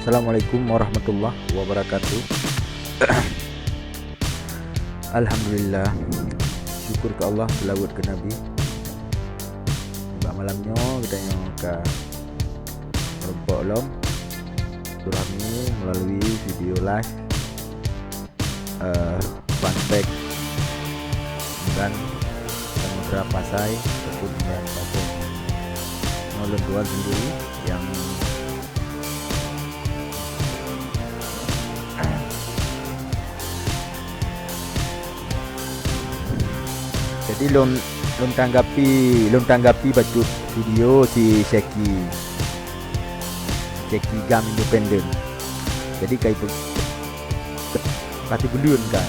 Assalamualaikum warahmatullahi wabarakatuh. Alhamdulillah, syukur ke Allah, selawat ke Nabi. Sebab malamnya kita ke merumpok lom Turhami melalui video live fun fact dan Samudra Pasai ataupun dan Pasai nolong tuan sendiri yang jadi lom tanggapi baju video si Sheki Gam Independent. Jadi kai pati belun kan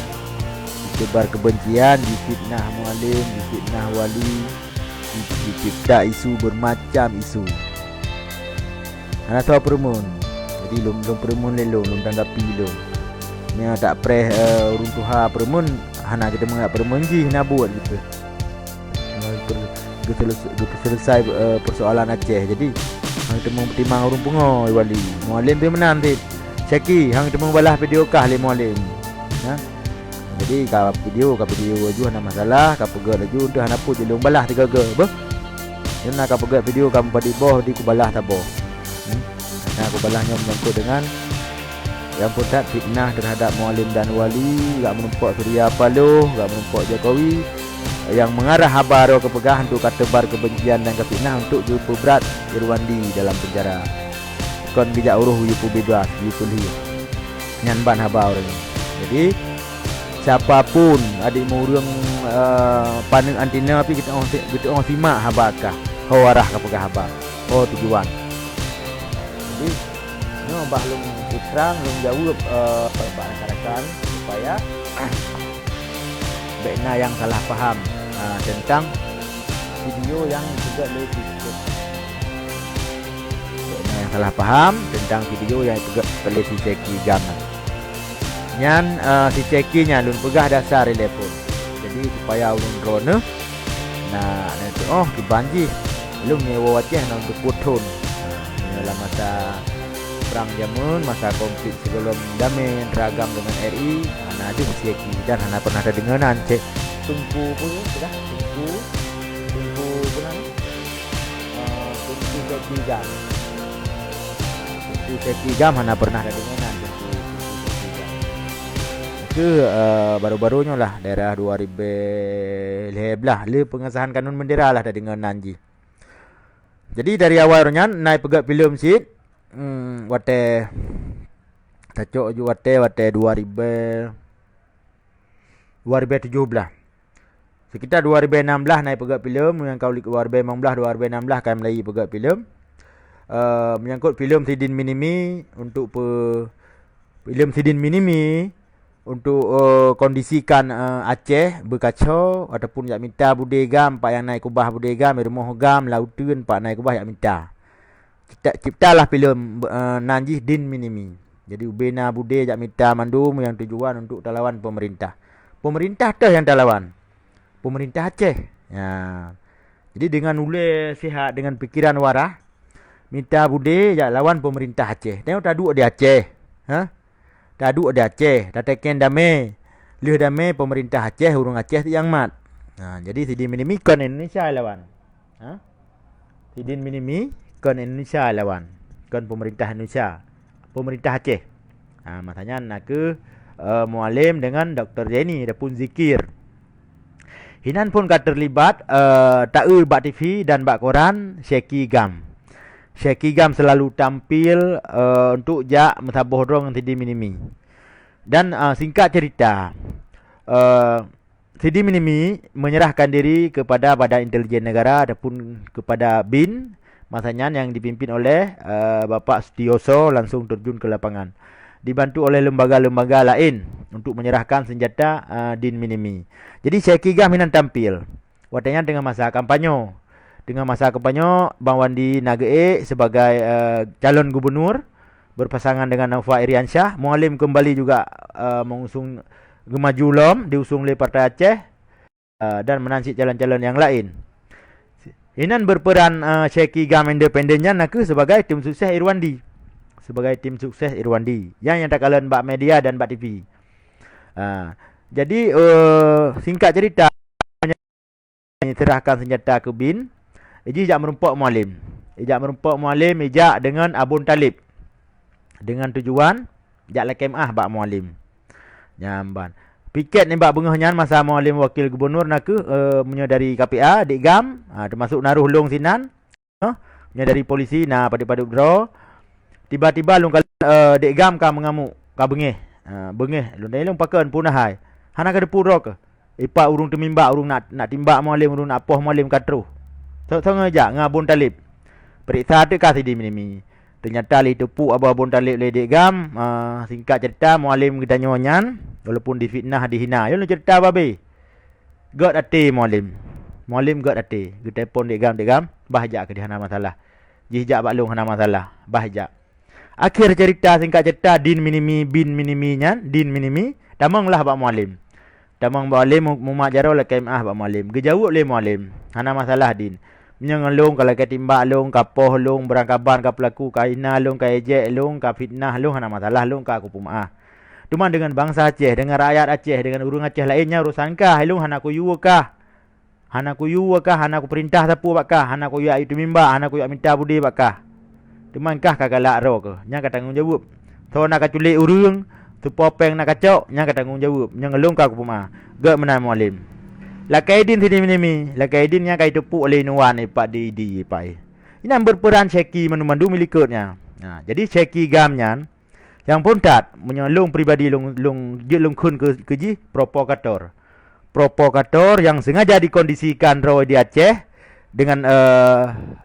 disebar kebencian, difitnah mualim, difitnah wali, dicipta isu bermacam isu. Ana tahu perumun. Jadi lom perumun lelong lom tanggapi lom. Ni tak preh runtuha perumun hana kita mengak perumun ji nak buat gitu. Selesai persoalan Aceh. Jadi hang temu timang urung pungo wali mualim tu menang ti Syaki hang temu balah video kah le mualim ha. Jadi ka video aju ana masalah ka pegak laju tu hana put jelung balah tiga ge beh yen nak ka pegak video kam padi boh di ku balah tabo nah ku balahnya menyangkut dengan yang putat fitnah terhadap mualim dan wali, gak menumpuk Surya Paloh, gak menumpuk Jokowi yang mengarah habar ke pegah untuk tebar kebencian dan kefitnah untuk jumpa berat Irwandi dalam penjara. Kon bijak uruh yupu bebas yukulhi. Nyan ban habar orang. Jadi siapapun adik murung paneng antina tapi kita orang simak habakah hawarah ke pegah habar. Oh tujuan. Jadi no bahlum putrang lum jawab masyarakat supaya bena yang salah faham tentang video yang juga lebih bena yang salah faham tentang video yang juga oleh si Ceki Gam. Nyan si Ceki nya lun pegah dasar telefon. Jadi supaya ulun drone nah nanti oh kibanji lum nyewa Aceh nang berputun dalam masa perang Jamun, masa konflik sebelum damai ragam dengan RI, hana ada Ceki dan hana pernah ada denganan cek tungku pun sudah tungku benar tungku Ceki Gam. Tungku Ceki Gam hana pernah ada denganan tungku Ceki Gam. Itu baru-barunya lah daerah 2011 le pengesahan kanun bendera lah ada denganan ji. Jadi dari awalnya naik pegak film sit wate tacok ju wate 2017 sekitar 2016 naik pegak filem yang kau lik 2015 2016 kan mulai pegak filem menyangkut filem Sidin Minimi untuk filem Sidin Minimi untuk kondisikan Aceh berkacau ataupun yak minta budegam pak yang naik kubah budegam rumah gam lauteun pak naik kubah yak minta ciptalah filem Nanjih Din Minimi. Jadi ubena bude jak minta mandum yang tujuan untuk lawan pemerintah. Pemerintah tu yang lawan. Pemerintah Aceh. Ya. Jadi dengan ule sihat dengan pikiran warah minta bude jak lawan pemerintah Aceh. Tengok taduk di Aceh. Ha? Taduk di Aceh, dateken damai. Leh damai pemerintah Aceh urang Aceh tu yang mat. Jadi Sidin Minimi kon Indonesia lawan. Ha? Sidin Minimi kon Indonesia lawan kon pemerintah Indonesia, pemerintah Aceh. Maknanya nak ke mualim dengan Dr. Jenny adapun zikir. Hinan pun kat terlibat tahu bak TV dan bak koran Sheki Gam. Sheki Gam selalu tampil untuk jak mentabuh dong Sidin Minimi. Dan singkat cerita Sidin Minimi menyerahkan diri kepada Badan Intelijen Negara adapun kepada BIN. Masanya yang dipimpin oleh Bapak Sutioso langsung terjun ke lapangan. Dibantu oleh lembaga-lembaga lain untuk menyerahkan senjata Din Minimi. Jadi Sheki Gam hinan tampil. Watanya dengan masa kampanye. Dengan masa kampanye Bang Wandi Nagee sebagai calon gubernur berpasangan dengan Nova Iriansyah. Mualim kembali juga mengusung Gemaju Lom diusung oleh Partai Aceh dan menansik calon-calon yang lain. Inan berperan Sheki Gam Independennya nak sebagai tim sukses Irwandi. sebagai tim sukses Irwandi. Yang tak kalah bak media dan bak TV. Jadi singkat cerita, serahkan senjata ke bin. Ijak merompak Mualim. Ijak dengan Abun Talib. Dengan tujuan jak lekemah bak Mualim. Nyamban. Piket ni bak bengah nyan masa Mualim wakil gubernur nak punya dari KPA dik gam, termasuk naruh long sinan. Punya dari polisi pada draw. Tiba-tiba long dik gam ka mengamuk, ka bengeh. Bengeh long dai long pakan punah hai. Hana ka depu ro ke? Ipak urung temimbak urung nak timbak Mualim, urung nak poh Mualim katruh. So ngajak ngabun Talib. Periksa tu kasih di minimi. Ternyata li tepuk Abun Talib le dik gam. Singkat cerita Mualim kita nyonyan walaupun difitnah dihina. Yo cerita babe. God ate Mualim. Mualim God ate. Kita telefon dik gam bahajak ke di hana masalah. Jihjak bak long hana masalah. Bahajak. Akhir cerita singkat cerita bin minimi nyan, din minimi damanglah bak Mualim. Damang Mualim mumak jaro le KMA bak Mualim. Gejawuk le Mualim. Hana masalah din. Menyang long kalau ke timbak long, ka poh long, berangkaban ka pelaku, ka ina long, ka ejek long, ka fitnah long, hana masalah long ka aku pumaah. Cuma dengan bangsa Aceh, dengan rakyat Aceh, dengan urang Aceh lainnya urusan kah, long hana ku yuwa kah? Hana ku yuwa kah, hana ku perintah sapu bakah, hana ku yu itu mimba, hana ku yu minta budi bakah. Cuma kah kagak ro ke? Nya ka tanggung jawab. So nak kaculik urang, tu popeng nak kacau, nya ka tanggung jawab. Nya long ka aku pumaah. Gak menang Mualim. Lakaidin sini minimi. Lakaidin yang kait tepuk oleh nuan ni Pak Didi Pak. Ini berperan Syeki memandu miliknya. Jadi Syeki gamnya yang pontat menyolong pribadi long kun ke ji provokator. Provokator yang sengaja dikondisikan roh di Aceh dengan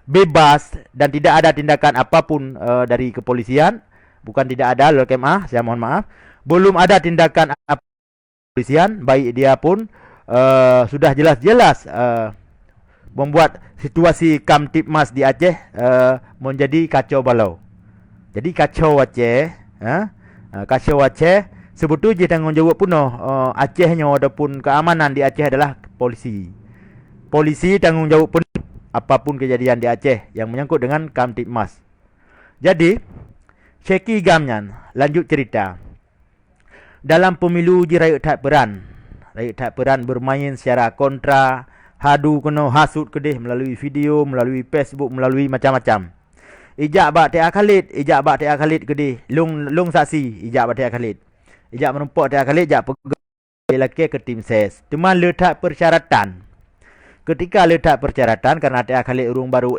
bebas dan tidak ada tindakan apapun dari kepolisian. Bukan tidak ada LKMA, saya mohon maaf. Belum ada tindakan kepolisian baik dia pun sudah jelas-jelas membuat situasi Kamtipmas di Aceh menjadi kacau balau. Jadi kacau Aceh, kacau Aceh sebetulnya tanggung jawab penuh Acehnya ataupun keamanan di Aceh adalah polisi. Polisi tanggung jawab penuh apapun kejadian di Aceh yang menyangkut dengan Kamtipmas. Jadi Syeki Gamnyan lanjut cerita. Dalam pemilu Rakyat tak peran. Rakyat tak peran bermain secara kontra, hadu kena hasut kedih melalui video, melalui Facebook, melalui macam-macam. Ijak bak Tia Khalid kedih, long saksi ijak bak Tia Khalid. Ijak menempok Tia Khalid jak pergi laki ke tim ses. Cuma letak persyaratan. Ketika letak persyaratan karena Tia Khalid urung baru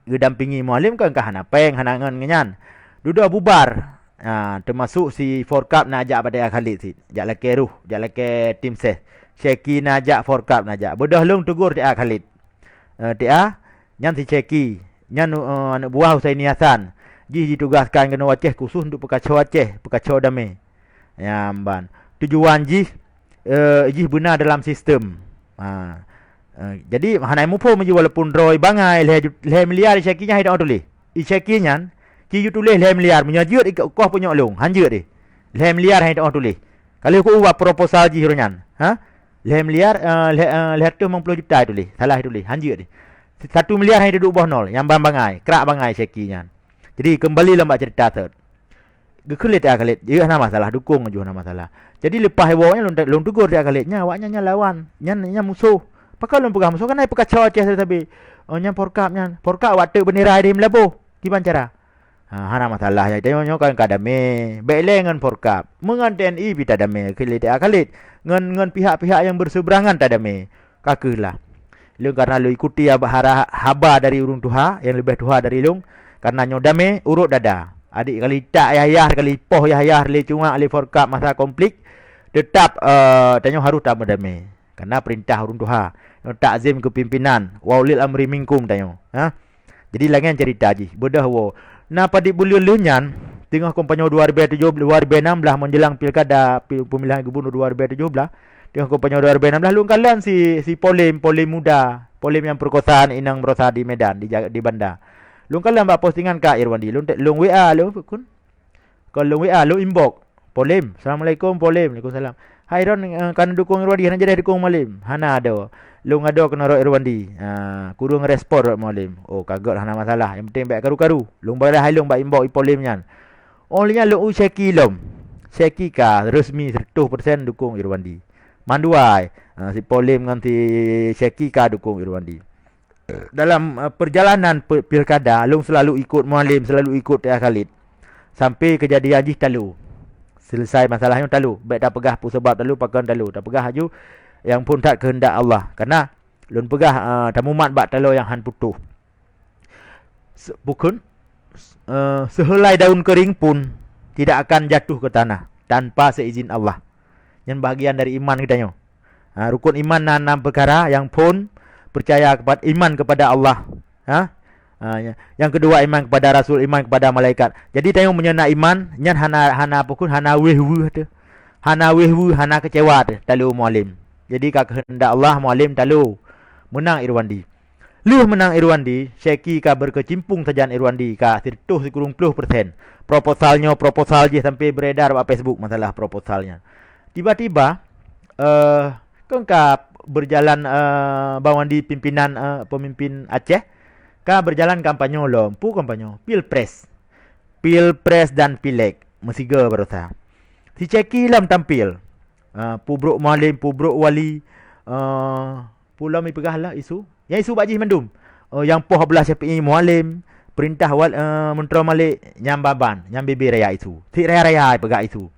gedampingi Mualim kan hana peng hana ngan. Duduk bubar. Termasuk si Forkap nak ajak pada Khalid si. Jak laki ruh, jak laki tim ses. Syeki nak ajak Forkap nak ajak. Bedah long tegur Tia Khalid. Tia nyan si Syeki, nyan anak buah Husaini Hasan. Ditugaskan kena Aceh khusus untuk pekacau Aceh, pekacau damai. Nyamban. Tujuan benar dalam sistem. Jadi hanai mupo meji walaupun roy bangai leh miliar Syeki nya hidak tulis. Syeki nyan Ki tulis leh miliar menyajut ikut kau punya long. Hanjut dia. Leh miliar hang tak tulis. Kalau aku ubah proposal ji hironyan. Leh miliar leh tu 50 juta tulis. Salah tulis. Hanjut dia. 1 miliar hang duduk bawah nol. Yang bang bangai, kerak bangai Syeki nyan. Jadi kembali lambat cerita tu. Gekulit ya Khalid. Dia ada masalah dukung aja ada masalah. Jadi lepas hebohnya long tegur dia Khalidnya awaknya lawan. Nya musuh. Pakal long pegang musuh kan ai pekacau Aceh tapi. Nya Porkap waktu bendera di Melabuh. Gimana cara? Hana masalah ya tengoknya kan kadame baiklah dengan Porkap mengan TNI pita dame Khalid ngan pihak-pihak yang berseberangan tadame kakelah lu karena lu ikuti haba dari urung tuha yang lebih tuha dari lung karena nyodame urut dada adik kali tak yah kali poh yah le cuma ali Porkap masa konflik tetap tengok harus tak dame karena perintah urung tuha takzim kepimpinan waulil amri minkum tengok jadi lagian cerita ji bedah wo. Nah pada bulan lunyan tengah kampanye 2016 menjelang pilkada pemilihan gubernur 2017 tengah kampanye 2016 lu kalan si Polim muda Polim yang perkosaan Inang Rosa di Medan di Banda lu kalan buat postingan Kak Irwandi lu WA lu kun kalau WA lu inbox Polim Assalamualaikum Polim Waalaikumsalam hai Ron kan dukung Irwandi hana jadi dukung Malim hana ada lu ngado kena ro Irwandi kudu ngerespon ro Malim oh kagak hana masalah yang penting baik karu-karu lu boleh hai lu bak inbox Polim nyan Olehnya lu Syeki lom. Syeki ka resmi 100% dukung Irwandi. Manduai si Polim dengan si Syeki ka dukung Irwandi. Dalam perjalanan pilkada, Long selalu ikut Mualim, selalu ikut Tia Khalid. Sampai kejadian jih talu. Selesai masalahnya talu. Baik dah pegah pun sebab talu, pakan talu. Tak pegah aju yang pun tak kehendak Allah. Karena Lun pegah tamumat bak talu yang han putuh. Bukan sehelai daun kering pun tidak akan jatuh ke tanah tanpa seizin Allah. Yang bahagian dari iman katanya. Rukun iman enam perkara yang pun percaya kepada iman kepada Allah. Yang kedua iman kepada Rasul, iman kepada malaikat. Jadi tengok menyena iman, nyan hana pukul hana wehwu tu. Hana wehwu, hana kecewa tu talu Mualim. Jadi ka kehendak Allah Mualim talu menang Irwandi. Luh menang Irwandi, Syeki ka berkecimpung sajan Irwandi ka 100% proposal je sampai beredar kat Facebook masalah proposalnya. Tiba-tiba kau ka berjalan Bawandi pimpinan pemimpin Aceh ka berjalan kampanye lompu kampanye Pilpres dan Pileg mesiga berusaha. Si Syeki lam tampil. Pubruk Mualim, pubruk wali pulau mi pegahlah isu. Yang isu bajih mendum. Yang poh belah Syafi'i Mualim perintah Menteri Malik nyambaban, nyambibi raya isu. Si raya-raya pegah isu.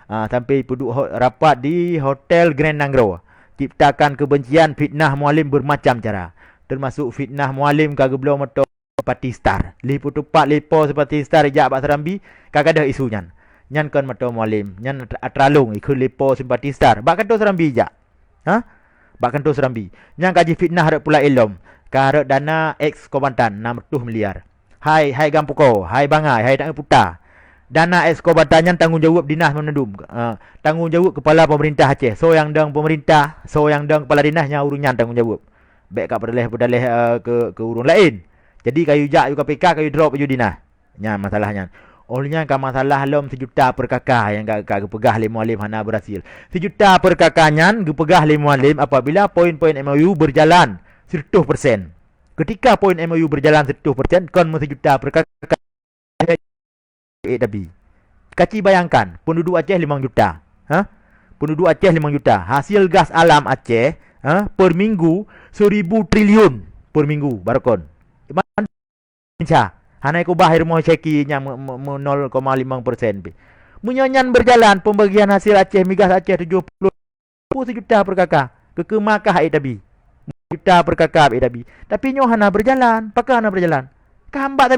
Sampai duduk rapat di Hotel Grand Nanggro. Ciptakan kebencian, fitnah Mualim bermacam cara. Termasuk fitnah Mualim kagak belum motor parti star. Lipu tupak lipo seperti star jak bak serambi kagak ada isu nyan. Nyan kan motor Mualim, nyan atralung ikut lipo simpati star. Bak kado serambi jak. Bak kado serambi. Nyan kaji fitnah harap pula ilom. Karek dana ex Komandan 600 miliar. Hai Gampuko, hai Bangai, hai tak putar. Dana ex Komandan nyan tanggungjawab dinas menendum. Tanggungjawab kepala pemerintah Aceh. So yang dang pemerintah, so yang dang kepala dinasnya urunyan tanggungjawab. Baik kat berdalih ke urun lain. Jadi kayu jak you KPK, kayu drop you dinas. Nya masalahnya. Olehnya kan masalah lom 1 juta per kakak yang kagak pegah le Mualim hana berhasil. 1 juta per kakaknya gepegah le Mualim apabila poin-poin MOU berjalan 100%. Ketika poin MOU berjalan 100%, kon 1 juta per kakak tapi kaci bayangkan penduduk Aceh 5 juta. Penduduk Aceh 5 juta. Hasil gas alam Aceh per minggu 1000 triliun per minggu barakon. Insya Hanai ko bahir mo Syeki nya 0,5%. Munyanyan berjalan pembagian hasil Aceh migas Aceh 70 juta per kakak. Ke Makkah tabi. Juta per kakak tabi. Tapi nyo hana berjalan, pakah hana berjalan. Kahambat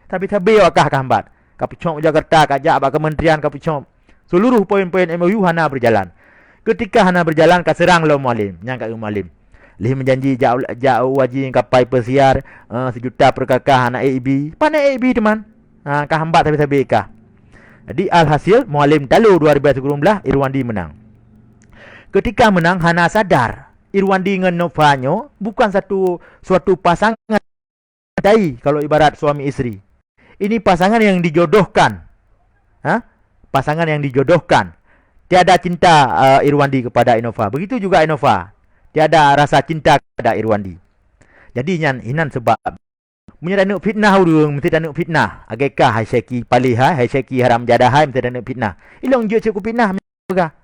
tapi wakah kahambat. Kapucom Jakarta kajak bak kementerian kapucom. Seluruh poin-poin MOU hana berjalan. Ketika hana berjalan ka serang lo Mualim, nyang kat Mualim. Lih menjanji jauh wajib kapai persiar 1 juta per kakak anak AIB. Pana AIB teman. Kahambat tapi kah. Jadi alhasil Mualim talu 2019 Irwandi menang. Ketika menang hana sadar Irwandi dengan Novanyo bukan suatu pasangan dai kalau ibarat suami isteri. Ini pasangan yang dijodohkan. Pasangan yang dijodohkan. Tiada cinta Irwandi kepada Innova. Begitu juga Innova. Tiada rasa cinta kepada Irwandi. Jadi inan sebab Munya tanuk fitnah urung, mesti tanuk fitnah. Agakah hai Syeki palihai, hai Syeki haram jadahai, mesti tanuk fitnah. Ilong juk cukup fitnah megah.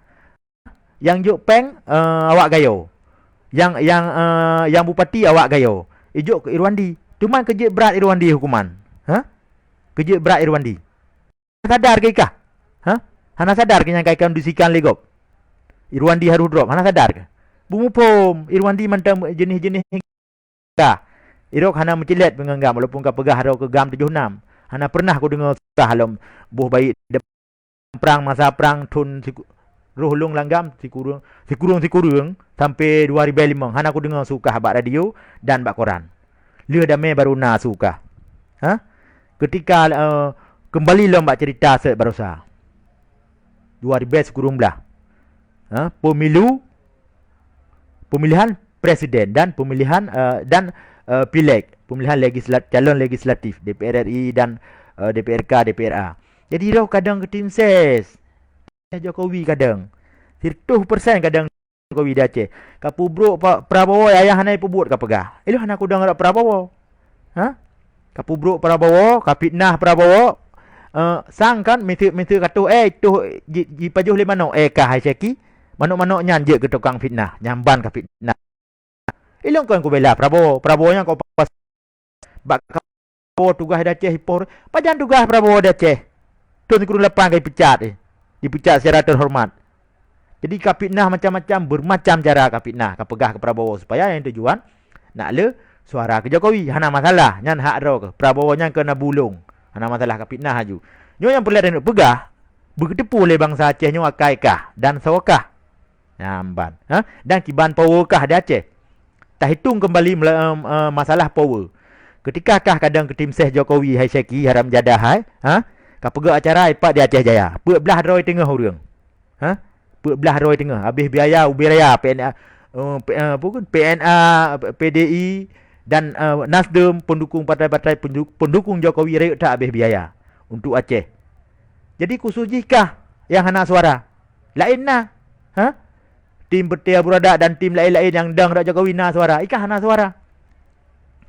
Yang juk peng awak gayo. Yang bupati awak gayo. Ijuk ke Irwandi. Cuma kerja berat Irwandi hukuman. Kerja berat Irwandi. Sadar ke kah? Hana sadar ke yang kaikan disikan legop. Irwandi harus drop. Hana sadar ke? Bumupom Irwandi mantang jenis-jenis kah? Irok hana mencilet menganggap walaupun kau pegah harau ke gam 76. Hana pernah aku dengar susah halam buh baik perang masa perang tun roh long langgam sikurung sampai 2005. Hana aku dengar suka bak radio dan bak koran. Lia damai baru na suka. Ketika kembali lom bak cerita set barusa. 2019. Pemilihan presiden dan pemilihan pileg, pemilihan calon legislatif DPR RI dan DPRK, DPRA. Jadi dah kadang ke tim ses Jokowi kadang 100% kadang Jokowi dah Aceh. Kapu bro Prabowo ayah hanai pebut ka pegah. Elu hana ku dengar Prabowo. Kapu bro Prabowo, ka fitnah Prabowo. sang kan minta kata tu ji pajuh le mano kah hai ceki mano nyan je ke tukang fitnah nyamban ka fitnah ilong kan ko bela Prabowo nya ko pas bak tugas dah ceh hipor pajan tugas Prabowo dah ceh tun kurun lepan kai pecat dipecat secara terhormat. Jadi ka fitnah macam-macam bermacam cara ka fitnah ka pegah ke Prabowo supaya yang tujuan nak le suara ke Jokowi hana masalah nyan hak ro ke Prabowo nya kena bulung hana masalah ka fitnah haju nyo yang perlu ada pegah berketepu oleh bangsa Aceh nyo akaikah dan sawakah nyamban dan kiban power kah di Aceh tak hitung kembali masalah power ketika kah kadang ke tim Seh Jokowi hai Syeki haram jadah hai ka pegah acara ipak di Aceh Jaya belah roi tengah urang belah roi tengah habis biaya ubi raya PNA PNA PDI dan Nasdem pendukung partai-partai pendukung Jokowi raya tak habis biaya untuk Aceh. Jadi khusus jikah yang hana suara lain nah tim Betia Burada dan tim lain-lain yang dang dak Jokowi na suara ikah hana suara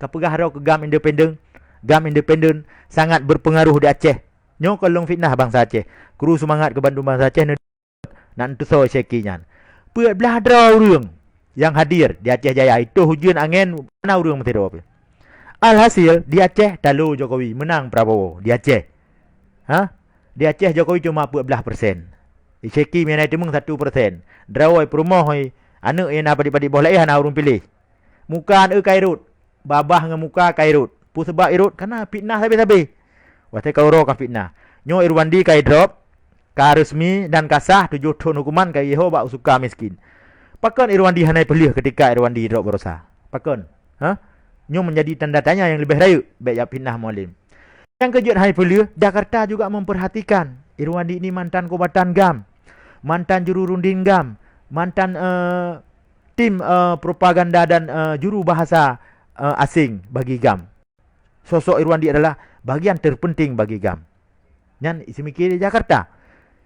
kapegah ro ke gam independen sangat berpengaruh di Aceh nyo kolong fitnah bangsa Aceh kru semangat ke Bandung bangsa Aceh nak tu so sekinyan puat belah draw urang yang hadir di Aceh Jaya itu hujan angin mana urang mesti apa alhasil di Aceh dalu Jokowi menang Prabowo di Aceh di Aceh Jokowi cuma 14%. Seki menai temung 1%. Drawai perumah anak yang apa di bola hana urung pilih. Muka anu kairut. Babah dengan muka kairut. Pu sebab irut karena fitnah habis-habis. Wate kau ro ka fitnah. Nyo Irwandi kai drop ka resmi dan kasah 7 tahun hukuman kai Yeho bak suka miskin. Pakon Irwandi hanai pelih ketika Irwandi drop berosa. Pakon. Nyo menjadi tanda tanya yang lebih raya baik ya fitnah mualim. Yang kejut hai pelih Jakarta juga memperhatikan Irwandi ini mantan Kombatan GAM, mantan juru runding GAM, mantan tim propaganda dan juru bahasa asing bagi GAM. Sosok Irwandi adalah bagian terpenting bagi GAM. Nyan isi mikir di Jakarta.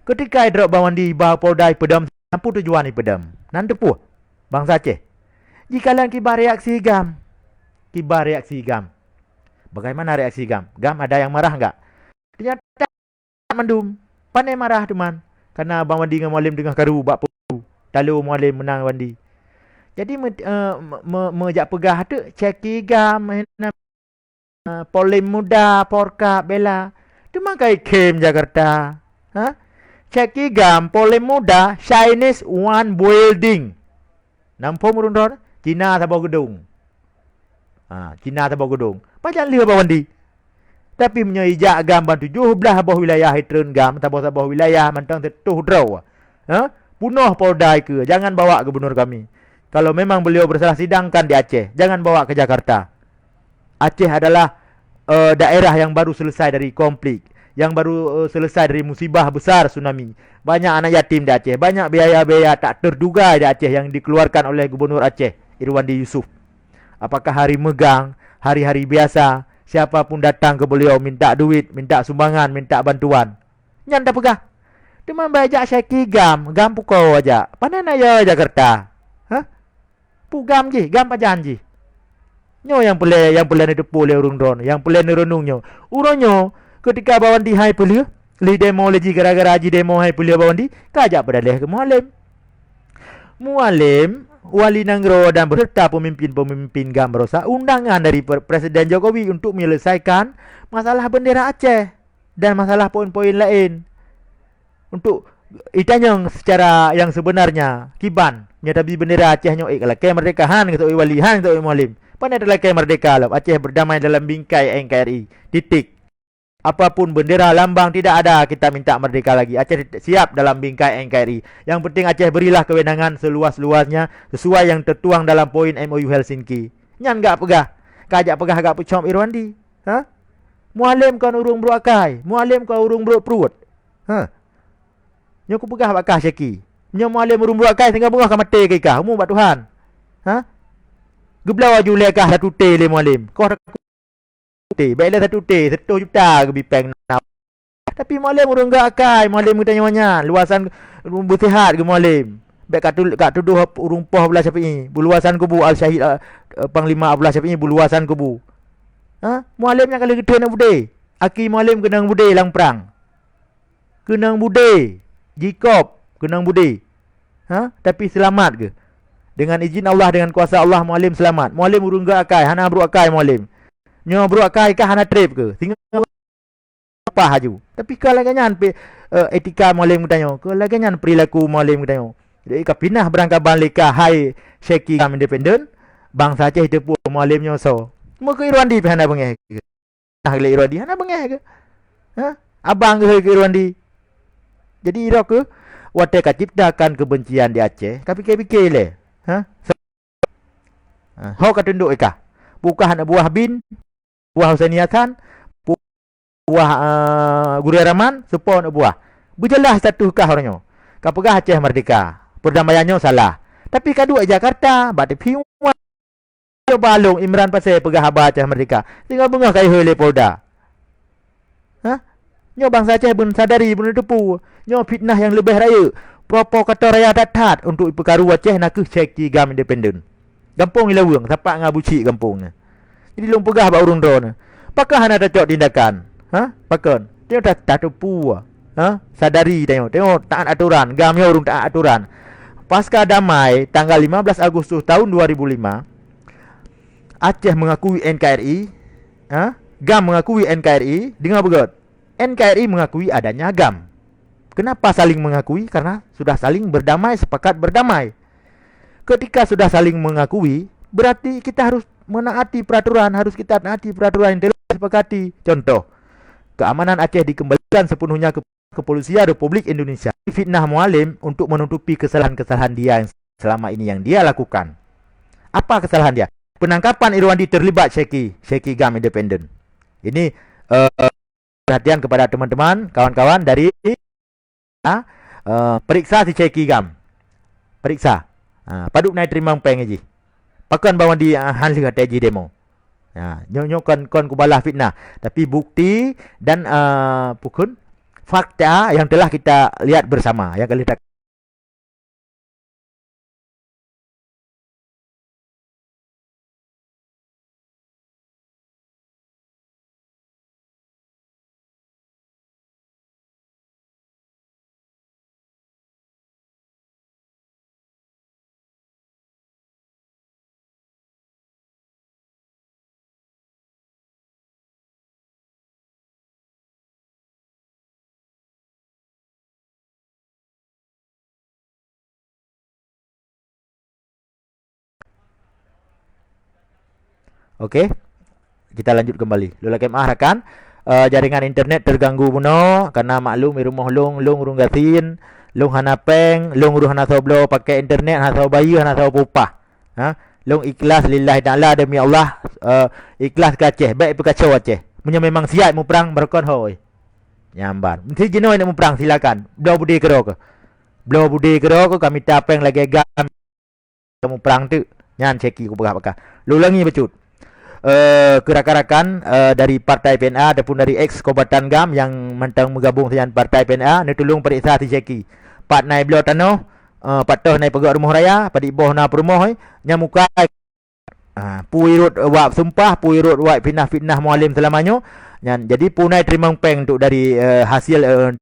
Ketika drop Bawandi bawa Polda Pedam, apa tujuan ni Pedam? Nan tepuh bangsa Aceh. Jika lan kibar reaksi GAM. Bagaimana reaksi GAM? GAM ada yang marah enggak? Ternyata mendum. Pandai marah teman. Karena Abang Wandi dengan Mualim tengah karu bak pu. Lalu Mualim menang Wandi. Jadi mejak pegah tu ceki GAM Polim Muda Porka Bela. Teman kai kem Jakarta. Ceki GAM Polim Muda Chinese One Building. Nampak murundor Cina Sabah Gedung. Cina Sabah Gedung. Macam lihat Abang Wandi. Tapi menyeijak GAM bantu 17 abah wilayah hitreun GAM sabah-sabah wilayah mantang tetuh draw. Bunuh Polda ke. Jangan bawa gubernur kami. Kalau memang beliau bersalah sidangkan di Aceh. Jangan bawa ke Jakarta. Aceh adalah daerah yang baru selesai dari konflik. Yang baru selesai dari musibah besar tsunami. Banyak anak yatim di Aceh. Banyak biaya-biaya tak terduga di Aceh yang dikeluarkan oleh Gubernur Aceh Irwandi Yusof. Apakah hari megang, hari-hari biasa, siapapun datang ke beliau minta duit, minta sumbangan, minta bantuan. Nyan dah pegah. Demam bajak Syeki GAM pukau aja. Mana nak ya Jakarta? Pu GAM je, GAM pajan je. Nyo yang pelai ni tepu oleh urung don, yang pelai ni renungnyo. Uronyo ketika Bawandi hai pelih, li demo leji gara-gara haji demo hai pelih Bawandi, kajak berdalih ke Mualim Wali Nanggro dan beserta pemimpin-pemimpin GAM berosa undangan dari Presiden Jokowi untuk menyelesaikan masalah bendera Aceh dan masalah poin-poin lain. Untuk itanyong secara yang sebenarnya kiban nyatabi bendera Aceh nyo kalau kemerdekaan gitu wali han gitu Mualim. Pandai adalah merdeka lah. Aceh berdamai dalam bingkai NKRI. Titik. Apapun bendera lambang tidak ada, kita minta merdeka lagi. Aceh siap dalam bingkai NKRI. Yang penting Aceh berilah kewenangan seluas-luasnya sesuai yang tertuang dalam poin MOU Helsinki. Nyan gak pegah. Kajak pegah gak pucom Irwandi. Mualim kan urung beruakai. Mualim kan urung berperut. Nyo ku pegah bakah Syeki. Nyo Mualim urung beruakai tinggal bengah kan mati ke kah. Mu bak Tuhan. Geblau aju lekah satu te le Mualim. Kau baiklah 1 T 1 juta ke bipeng nak. Tapi Mualim urung gak akai. Mualim kita nyawanya luasan bersihat ke Mualim. Baik kat tuduh urung poh belah Syafi'i. Buluasan kubu Al-Syahid Panglima Abdullah Syafi'i buluasan kubu. Mualimnya kali gede nak bude. Aki Mualim kenang budi lang perang. Kenang budi. Jikop kenang budi. Tapi selamat ke? Dengan izin Allah, dengan kuasa Allah, Mualim selamat. Mualim urung ke akai, hana bro akai Mualim. Nyo bro akai kah hana trip ke? Tinggal apa haju. Tapi kalau ganyan etika Mualim tanya, kalau ganyan perilaku Mualim tanya. Jadi kapinah berangkat balik hai Syekh Gam independen, bangsa Aceh itu pun Mualim nyoso. Mau ke Irwandi hana bengeh ke? Nah le Irwandi hana bengeh ke? Abang ke Irwandi. Jadi ira ke wateka ciptakan kebencian di Aceh, tapi fikir le. Hau kata tunduk ika. Bukan buah bin, buah Husainiatan, buah Guru Rahman, sepon buah. Berjelas satu kah orangnya. Kapagah Aceh merdeka. Perdamaiannya salah. Tapi kadua Jakarta, bade piu balong Imran pasal pegah Abah Aceh merdeka. Tinggal bengah kai hele Polda. Nyo bangsa Aceh pun sadari pun tepu. Nyo fitnah yang lebih raya. Provokator raya datat untuk perkaru Aceh nak ke Syekh Gam independen. Gampung ilawang, tapak ngabuci gampungnya. Jadi long pegah ba urung drone. Pakah hana cocok tindakan. Pakon. Tengok tak tepu. Sadari tengok taat aturan. Gamnya urung taat aturan. Pasca damai tanggal 15 Agustus tahun 2005, Aceh mengakui NKRI, GAM mengakui NKRI. Dengar begot. NKRI mengakui adanya GAM. Kenapa saling mengakui? Karena sudah saling berdamai, sepakat berdamai. Ketika sudah saling mengakui, berarti kita harus menaati peraturan, harus kita taati peraturan yang telah disepakati. Contoh, keamanan Aceh dikembalikan sepenuhnya ke Kepolisian Republik Indonesia. Fitnah Mualim untuk menutupi kesalahan-kesalahan dia yang selama ini yang dia lakukan. Apa kesalahan dia? Penangkapan Irwandi terlibat Syekh Gam independen. Ini perhatian kepada teman-teman, kawan-kawan dari periksa si Syekh Gam. Periksa. Paduk naik terima peng aja. Pakan bawa di hanli kata aja demo. Nyok kon kubalah fitnah. Tapi bukti dan pukun fakta yang telah kita lihat bersama. Yang kali tak. Okey. Kita lanjut kembali. Lula kem rakan. Jaringan internet terganggu puno karena maklum di rumah long urung gasin, long hana peng, long urung hana soblo pakai internet, hana sob bayi, hana sob upah. Long ikhlas lillahi ta'ala demi Allah, ikhlas ke Aceh, baik berkacau Aceh. Punya memang siap mu perang berkon hoi. Nyambar. Mesti jenuh nak mu perang silakan. Belau budi kero ke. Belau budi kero ke kami tapeng lagi gam kamu perang tu. Nyan ceki ku pakah. Lulangi becut. Kerakan-rakan dari Partai PNA ataupun dari ex Kobatan GAM yang mentang menggabung dengan Partai PNA ni tolong periksa si Syekh. Pat naik beliau tanah, patoh naik pegak rumah raya, pada iboh na perumah nyamukai. Puirut wak sumpah, puirut wak fitnah Mualim selamanya. Jadi punai terima peng untuk dari hasil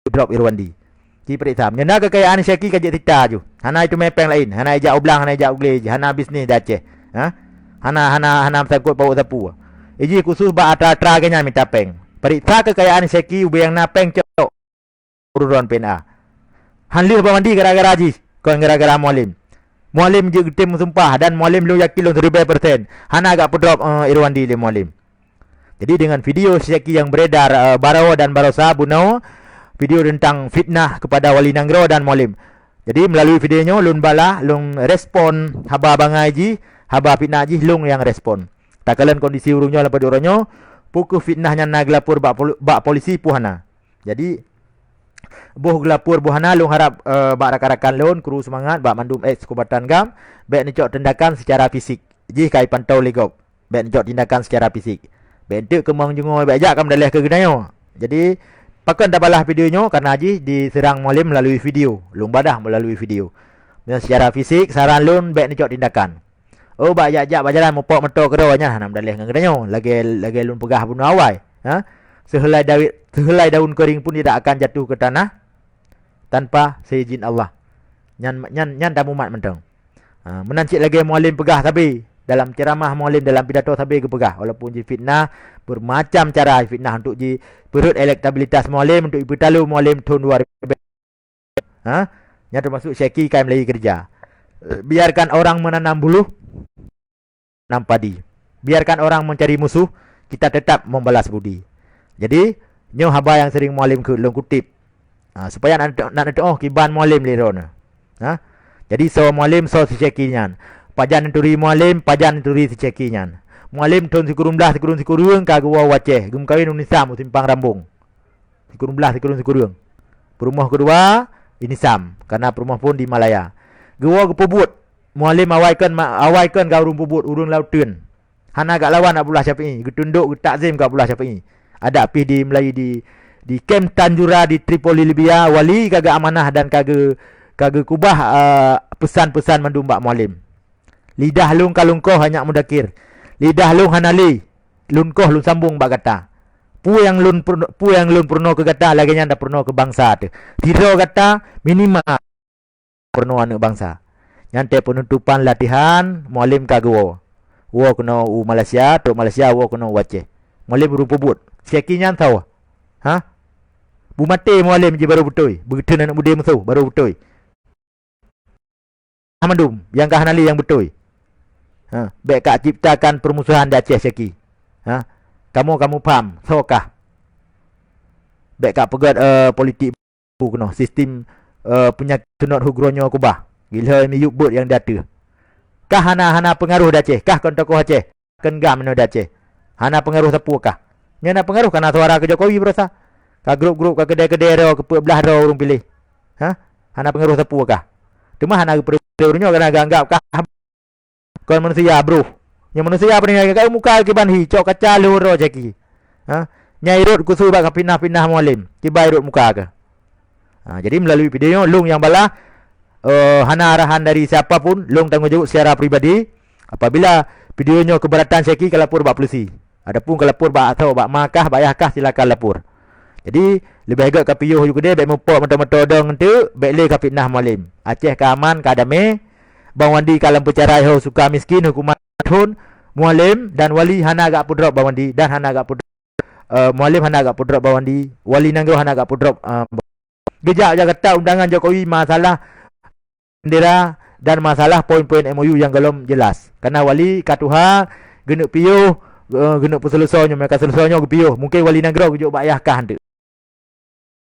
drop Irwandi. Ci periksa. Nyana kekayaan Syekh kajak tita ju. Hana itu mepeng lain, hana ejak ublang, hana ejak ugle, hana bisnis dah Aceh. Hana takut bawa sapu. Iji khusus ba atra-atra kenya minta peng. Periksa kekayaan Syekh ube yang napeng cok. Ururan PNA. Hanlir bawandi gara-gara ji, kon gara-gara Mualim. Mualim je tim sumpah dan Mualim lu yakin lu 1000%. Hana agak pedrop Irwandi le Mualim. Jadi dengan video Syekh yang beredar Barawa dan Barosa Bunau, video tentang fitnah kepada Wali Nanggro dan Mualim. Jadi melalui videonya lun bala lung respon haba bangai ji, haba fitnah ji lung yang respon. Takalan kondisi urungnya lepas orangnya pukul fitnahnya na gelapur bak polisi puhana. Jadi boh gelapur buhana lung harap bak rakan-rakan lun kru semangat bak mandum ex Kobatan GAM baik necok tindakan secara fisik. Ji kai pantau legop. Baik necok tindakan secara fisik. Bentuk kemang jengoi baik jak kam dalih ke genayo. Jadi pakan dah balah videonya karena Haji diserang Mualim melalui video. Lung badah melalui video. Dan secara fisik saran lun baik necok tindakan. Oh bak jak-jak berjalan mopok metok kedo nya hanam dalih ngan gedanyo. Lagi lun pegah bunuh awai. Sehelai daun kering pun tidak akan jatuh ke tanah tanpa seizin Allah. Nyan tamu mat mentang. Menancik lagi mualim pegah tapi dalam ceramah mualim dalam pidato tapi ke pegah walaupun ji fitnah bermacam cara fitnah untuk ji perut elektabilitas mualim untuk ipetalu mualim tahun 2000. Yang termasuk Syekhi kai Melayu kerja. Biarkan orang menanam buluh nanam padi. Biarkan orang mencari musuh, kita tetap membalas budi. Jadi, nyo haba yang sering mualim ke long kutip. Supaya nak doa kiban mualim liron. Jadi so mualim so si Syekhi-nyan. Pajan turi mualim, pajan turi si Syekhi-nyan. Mualim tahun sikurun sikurung ka gua waceh, gum kawin unisam simpang rambung. Sikurun sikurung. Perumah kedua Inisam karena perumah pun di Malaya. Gua kepubut. Mualim awaikan kau urung pubut urung lauteun. Hana gak lawan Abdullah Syafi'i, getunduk takzim ke Abdullah Syafi'i. Ada pi di Melayu di Kem Tanjura di Tripoli Libya, wali kagak amanah dan kagak kubah pesan-pesan mendumbak mualim. Lidah lung kalungkoh hanya mudakir. Lidah lung hanali. Lunkoh lung sambung bak kata. Pu yang lun purno ke kata lagi nya ndak purno ke bangsa tu. Tiro kata minimal purno anak bangsa. Nyante penutupan latihan mualim kagwo. Wo kena Malaysia, tu Malaysia wo kena Aceh. Mualim berupubut. Syekhi nyan tahu. Bu mati mualim je baru betul. Begitu anak muda musuh baru betul. Ahmadum yang kahanali yang betul. Baik kak ciptakan permusuhan di Aceh Syekhi. Kamu faham sokah baik kak pegat politik kena sistem penyakit sunat hugronyo kubah gila mi yubut yang data kah hana pengaruh dah Aceh kah kon tokoh Aceh kenggam no dah Aceh hana pengaruh sapu kah nyana pengaruh kana suara ke Jokowi berasa ka grup-grup ka kedai-kedai ro ke belah ro urung pilih hana pengaruh sapu kah cuma hana perunyo kana anggap kah kon manusia bro. Yang manusia apa ni kau muka kiban hijau kaca luro Syekhi. Nyai rut kusu bak pindah-pindah mualim. Tiba rut muka ke. Jadi melalui video lung yang bala hana arahan dari siapapun, lung tanggungjawab secara pribadi. Apabila videonya keberatan Syekhi ke lapor bak polisi. Adapun ke lapor bak atau bak makah, bak yahkah silakan lapor. Jadi lebih agak kapiyuh juga dia baik mempok mentah-mentah dong tu, baik le ka fitnah mualim. Aceh ka aman, ka damai. Bang Wandi kalam pecarai ho suka miskin hukuman tahun mualim dan wali hana agak pudrop Bang Wandi dan hana agak pudrop mualim hana agak pudrop Bang Wandi wali nanggro hana agak pudrop gejak Jakarta undangan Jokowi masalah bendera dan masalah poin-poin MOU yang belum jelas karena wali katuha genuk piuh genuk peselesonyo mereka selesonyo ke piuh mungkin wali nanggro gujuk bayah kah hande